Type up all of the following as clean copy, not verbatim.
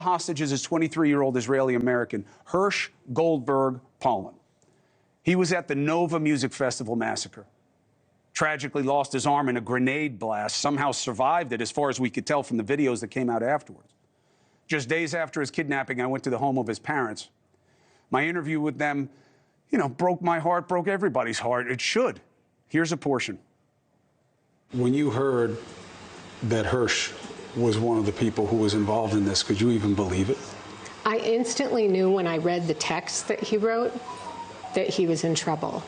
Hostages is 23-year-old Israeli-American Hersh Goldberg-Polin. He was at the Nova Music Festival massacre. Tragically lost his arm in a grenade blast, somehow survived it as far as we could tell from the videos that came out afterwards. Just days after his kidnapping, I went to the home of his parents. My interview with them, broke my heart, broke everybody's heart. It should. Here's a portion. When you heard that Hersh was one of the people who was involved in this, could you even believe it? I instantly knew when I read the text that he wrote that he was in trouble.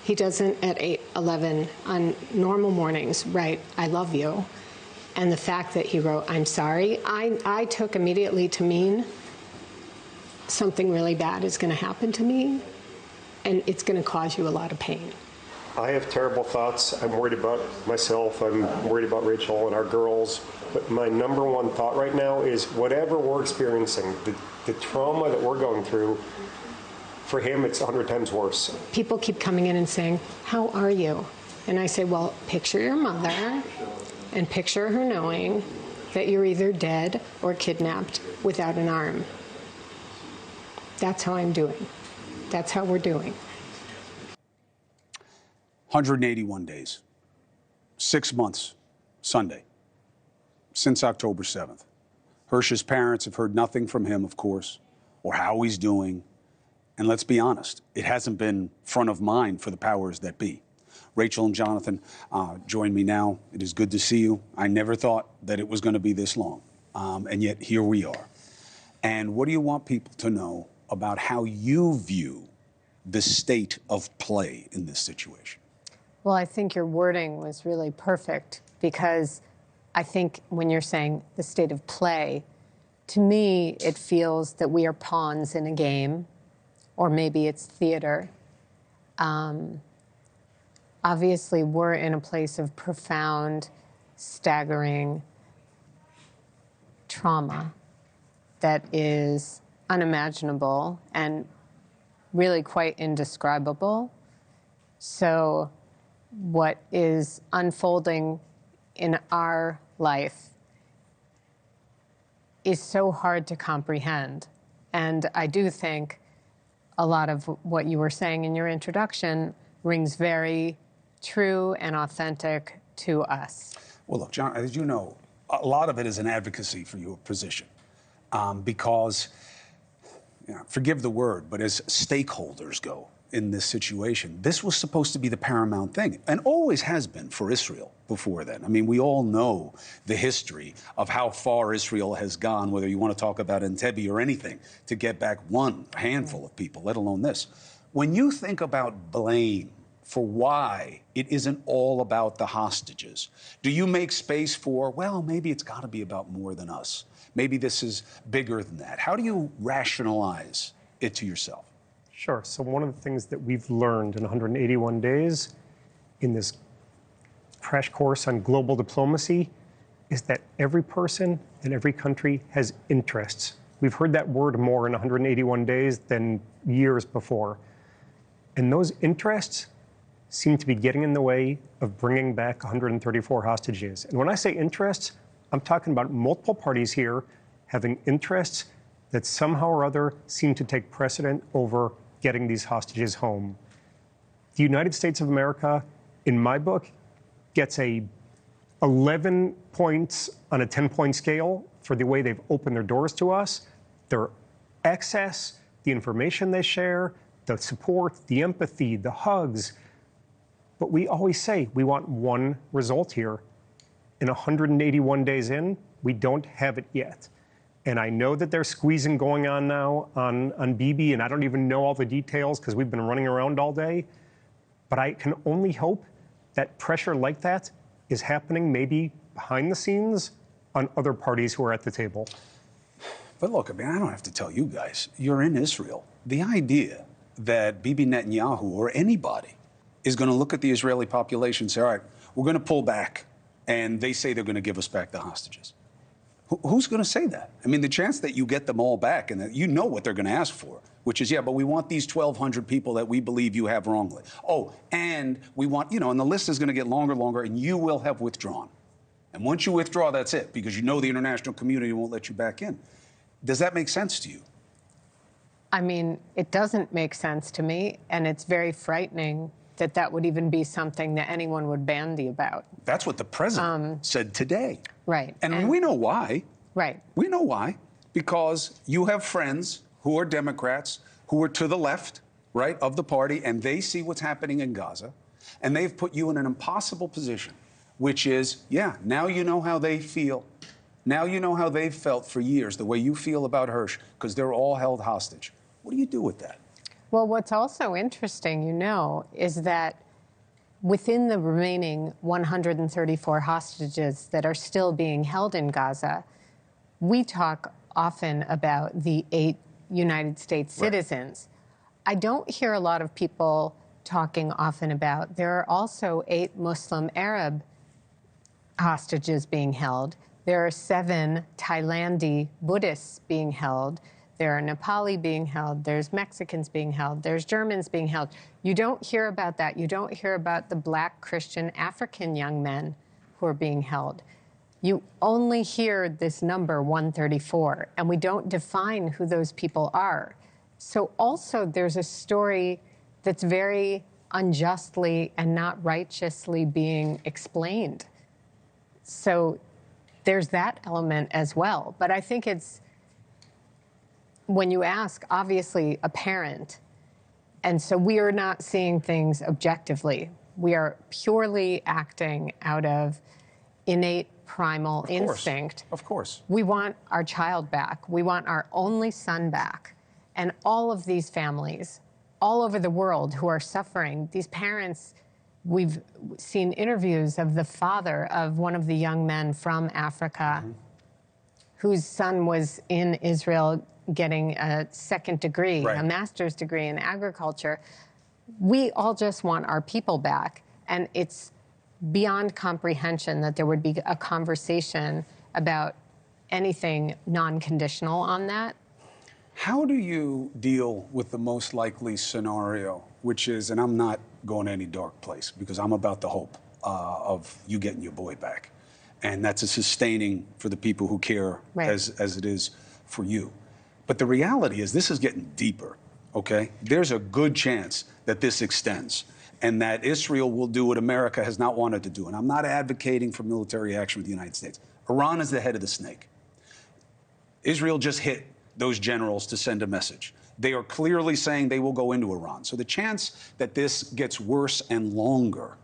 He doesn't at 8:11 on normal mornings write, "I love you." And the fact that he wrote, "I'm sorry," I took immediately to mean something really bad is going to happen to me, and it's going to cause you a lot of pain. I have terrible thoughts. I'm worried about myself. I'm worried about Rachel and our girls. But my number one thought right now is whatever we're experiencing, the trauma that we're going through, for him, it's 100 times worse. People keep coming in and saying, "How are you?" And I say, well, picture your mother and picture her knowing that you're either dead or kidnapped without an arm. That's how I'm doing. That's how we're doing. 181 days, 6 months, Sunday, since October 7th. Hersh's parents have heard nothing from him, of course, or how he's doing. And let's be honest, it hasn't been front of mind for the powers that be. Rachel and Jonathan join me now. It is good to see you. I never thought that it was going to be this long, and yet here we are. And what do you want people to know about how you view the state of play in this situation? Well, I think your wording was really perfect, because I think when you're saying the state of play, to me, it feels that we are pawns in a game, or maybe it's theater. Obviously, we're in a place of profound, staggering trauma that is unimaginable and really quite indescribable. So what is unfolding in our life is so hard to comprehend. And I do think a lot of what you were saying in your introduction rings very true and authentic to us. Well, look, John, as you know, a lot of it is an advocacy for your position, because, forgive the word, but as stakeholders go in this situation, this was supposed to be the paramount thing, and always has been for Israel before then. I mean, we all know the history of how far Israel has gone, whether you want to talk about Entebbe or anything, to get back one handful of people, let alone this. When you think about blame for why it isn't all about the hostages, do you make space for, well, maybe it's got to be about more than us? Maybe this is bigger than that. How do you rationalize it to yourself? Sure. So one of the things that we've learned in 181 days in this crash course on global diplomacy is that every person and every country has interests. We've heard that word more in 181 days than years before. And those interests seem to be getting in the way of bringing back 134 hostages. And when I say interests, I'm talking about multiple parties here having interests that somehow or other seem to take precedent over getting these hostages home. The United States of America, in my book, gets 11 points on a 10-point scale for the way they've opened their doors to us, their access, the information they share, the support, the empathy, the hugs. But we always say we want one result here. In 181 days in, we don't have it yet. And I know that there's squeezing going on now on Bibi, and I don't even know all the details because we've been running around all day. But I can only hope that pressure like that is happening maybe behind the scenes on other parties who are at the table. But look, I mean, I don't have to tell you guys, you're in Israel. The idea that Bibi Netanyahu or anybody is going to look at the Israeli population and say, all right, we're going to pull back, and they say they're going to give us back the hostages. Who's going to say that? I mean, the chance that you get them all back and that you know what they're going to ask for, which is, yeah, but we want these 1,200 people that we believe you have wrongly. Oh, and we want, and the list is going to get longer, and you will have withdrawn. And once you withdraw, that's it, because you know the international community won't let you back in. Does that make sense to you? I mean, it doesn't make sense to me, and it's very frightening that that would even be something that anyone would bandy about. That's what the president said today. Right. And we know why. Right. We know why. Because you have friends who are Democrats, who are to the left, right, of the party, and they see what's happening in Gaza, and they've put you in an impossible position, which is, yeah, now you know how they feel. Now you know how they've felt for years, the way you feel about Hersh, because they're all held hostage. What do you do with that? Well, what's also interesting, is that within the remaining 134 hostages that are still being held in Gaza, we talk often about the 8 United States citizens. Right. I don't hear a lot of people talking often about there are also 8 Muslim Arab hostages being held. There are 7 Thailandi Buddhists being held. There are Nepali being held. There's Mexicans being held. There's Germans being held. You don't hear about that. You don't hear about the Black Christian African young men who are being held. You only hear this number 134, and we don't define who those people are. So also there's a story that's very unjustly and not righteously being explained. So there's that element as well. But I think it's, when you ask, obviously, a parent, and so we are not seeing things objectively. We are purely acting out of innate primal instinct. Of course. We want our child back. We want our only son back. And all of these families all over the world who are suffering, these parents, we've seen interviews of the father of one of the young men from Africa whose son was in Israel getting a second degree, a master's degree in agriculture. We all just want our people back. And it's beyond comprehension that there would be a conversation about anything non-conditional on that. How do you deal with the most likely scenario, which is, and I'm not going to any dark place because I'm about the hope of you getting your boy back. And that's as sustaining for the people who care as it is for you. But the reality is this is getting deeper, okay? There's a good chance that this extends and that Israel will do what America has not wanted to do. And I'm not advocating for military action with the United States. Iran is the head of the snake. Israel just hit those generals to send a message. They are clearly saying they will go into Iran. So the chance that this gets worse and longer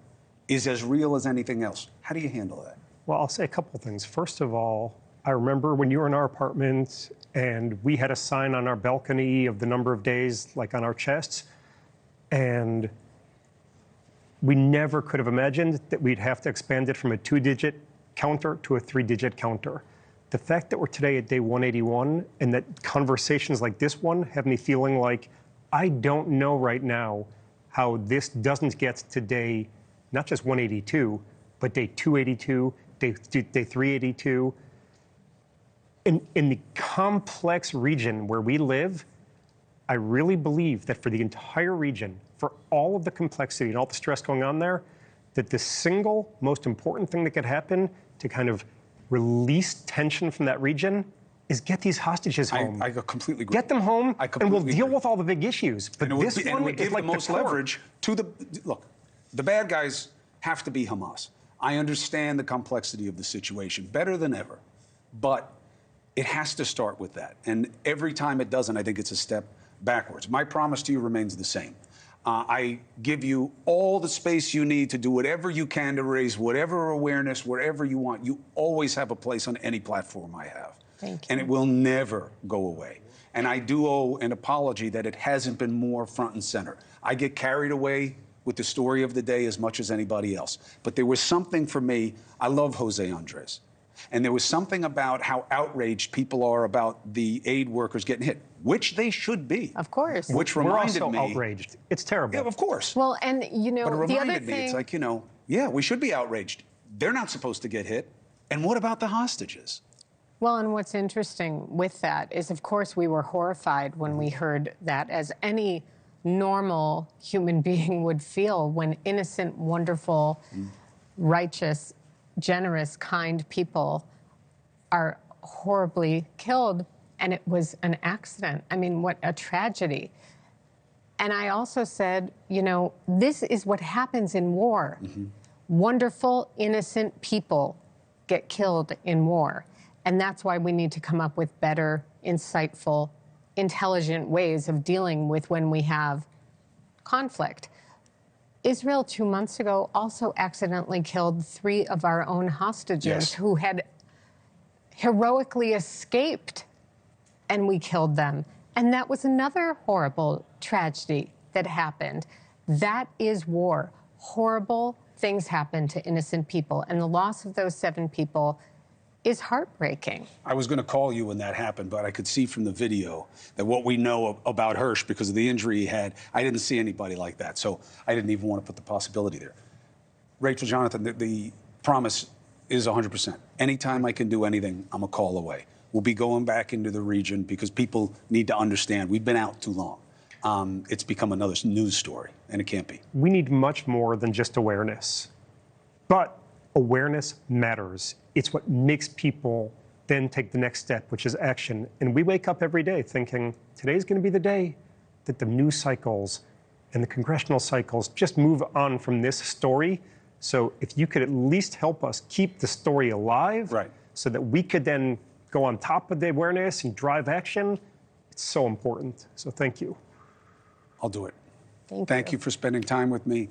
is as real as anything else. How do you handle that? Well, I'll say a couple of things. First of all, I remember when you were in our apartment and we had a sign on our balcony of the number of days, like on our chests, and we never could have imagined that we'd have to expand it from a 2-digit counter to a 3-digit counter. The fact that we're today at day 181 and that conversations like this one have me feeling like I don't know right now how this doesn't get to day, not just 182, but day 282, day 382. In the complex region where we live, I really believe that for the entire region, for all of the complexity and all the stress going on there, that the single most important thing that could happen to kind of release tension from that region is get these hostages home. I completely agree. Get them home, and we'll deal agree. with all the big issues. But this one would is give like the most core. leverage to the... Look, the bad guys have to be Hamas. I understand the complexity of the situation better than ever, but it has to start with that. And every time it doesn't, I think it's a step backwards. My promise to you remains the same. I give you all the space you need to do whatever you can to raise whatever awareness, wherever you want. You always have a place on any platform I have. Thank you. And it will never go away. And I do owe an apology that it hasn't been more front and center. I get carried away with the story of the day as much as anybody else. But there was something for me. I love Jose Andres. And there was something about how outraged people are about the aid workers getting hit, which they should be. Of course. Which We're reminded also me. outraged. It's terrible. Yeah, of course. Well, and But it the other reminded me, thing, it's like, yeah, we should be outraged. They're not supposed to get hit. And what about the hostages? well, and what's interesting with that is, of course, we were horrified when we heard that, as any normal human being would feel when innocent, wonderful, righteous, generous, kind people are horribly killed. and it was an accident. I mean, what a tragedy. And I also said, you know, this is what happens in war. Wonderful, innocent people get killed in war. And that's why we need to come up with better, insightful, intelligent ways of dealing with when we have conflict. Israel 2 months ago also accidentally killed 3 of our own hostages who had heroically escaped, and we killed them. And that was another horrible tragedy that happened. That is war. Horrible things happen to innocent people, and the loss of those 7 people is heartbreaking. I was going to call you when that happened, but I could see from the video that what we know about Hersh, because of the injury he had, I didn't see anybody like that. So I didn't even want to put the possibility there. Rachel, Jonathan, the promise is 100%. Anytime I can do anything, I'm a call away. We'll be going back into the region because people need to understand we've been out too long. It's become another news story, and it can't be. We need much more than just awareness. But awareness matters. It's what makes people then take the next step, which is action. And we wake up every day thinking, today's going to be the day that the news cycles and the congressional cycles just move on from this story. So if you could at least help us keep the story alive, so that we could then go on top of the awareness and drive action, it's so important. So thank you. I'll do it. Thank you for spending time with me.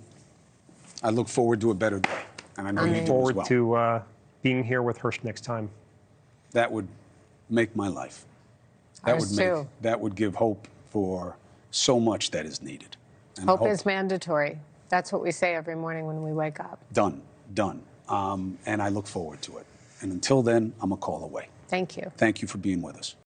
I look forward to a better day, and I know you do as Forward well. to being here with Hersh next time. That would make my life. That would give hope for so much that is needed. And Hope is mandatory. That's what we say every morning when we wake up. Done. And I look forward to it. And until then, I'm a call away. Thank you. Thank you for being with us.